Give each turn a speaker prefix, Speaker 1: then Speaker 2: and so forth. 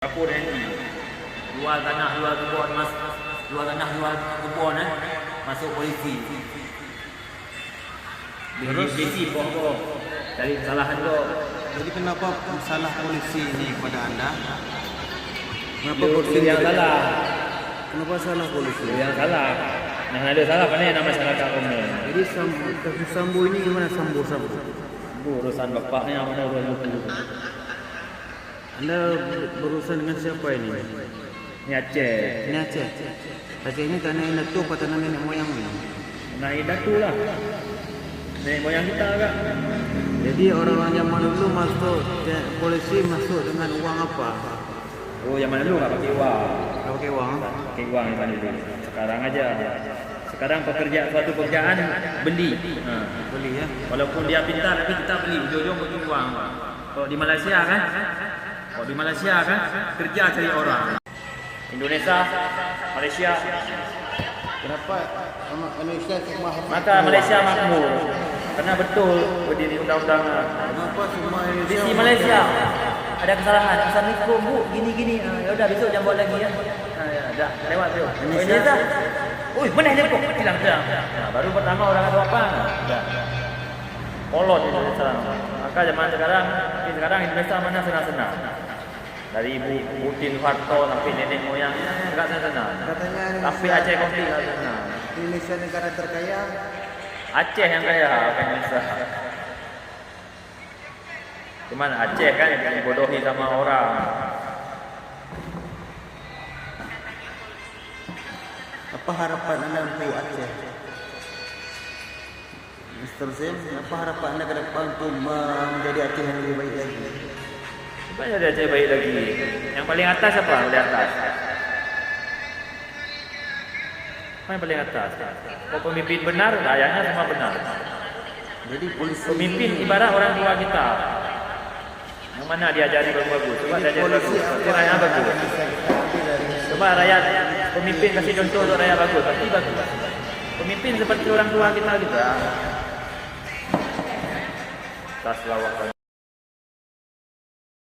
Speaker 1: Dapur TNI. Jual tanah, jual kebun, jual tanah, jual kebun masuk polisi. Polisi bohong. Dari kesalahan tu.
Speaker 2: Jadi kenapa salah polisi ini kepada anda? Kenapa
Speaker 1: Dia
Speaker 2: polisi
Speaker 1: yang salah.
Speaker 2: Kenapa salah polisi?
Speaker 1: Dia yang salah. Nah, ada salah kan nama masyarakat umum.
Speaker 2: Jadi kasus Sambo ini gimana Sambo?
Speaker 1: Bu, urusan bapaknya mana urusan buku.
Speaker 2: Anda berurusan dengan siapa ini?
Speaker 1: Ini Aceh.
Speaker 2: Ini Aceh. Aceh ini tanah yang datuk atau tanah nenek moyangnya?
Speaker 1: Nah, ini Datu lah. Nenek moyang kita kan.
Speaker 2: Jadi orang-orang zaman dulu masuk polisi masuk dengan uang apa?
Speaker 1: Oh, yang mana dulu nggak pakai uang.
Speaker 2: Nggak pakai uang?
Speaker 1: Pakai uang yang mana dulu. Sekarang aja. Sekarang suatu pekerjaan beli.
Speaker 2: Beli ya?
Speaker 1: Walaupun dia pintar, tapi kita beli. Ujung-ujung butuh uang. Kalau di Malaysia kan? Kerja cari orang. Indonesia, Malaysia.
Speaker 2: Kenapa Indonesia cuma
Speaker 1: Maka Malaysia makmur. Karena betul berdiri undang-undangan.
Speaker 2: Kenapa semua
Speaker 3: Di Malaysia ada kesalahan. Assalamualaikum bu, gini-gini. Ya udah besok jangan buat lagi ya.
Speaker 1: Ya, dah lewat tu.
Speaker 3: Indonesia. Ui, mana dia kok? Hilang.
Speaker 1: Baru pertama orang ada apa? Dah. Kolot Indonesia. Maka zaman sekarang Indonesia mana senang-senang. Dari Ibu Putin Soeharto sampai nenek moyangnya enggak senang.
Speaker 2: Katanya
Speaker 1: Tapi Aceh Kopi enggak senang.
Speaker 2: Indonesia negara terkaya.
Speaker 1: Aceh yang kaya bukan Indonesia. Cuman Aceh kan yang dibodohi sama orang.
Speaker 2: Apa harapan anda untuk Aceh? Mr. Zain, apa harapan anda ke depan untuk menjadi Aceh yang lebih baik lagi?
Speaker 1: Supaya ada Aceh baik lagi. Yang paling atas apa? Paling atas. Apa yang paling atas? Kalau pemimpin benar, rakyatnya semua benar.
Speaker 2: Jadi polisi
Speaker 1: Pemimpin ibarat orang tua kita. Yang mana diajari bagus-bagus. Coba diajari bagus. Pasti rakyat bagus. Coba rakyat, pemimpin kasih contoh untuk rakyat bagus. Pasti bagus. Pemimpin seperti orang tua kita juga. Tas lawak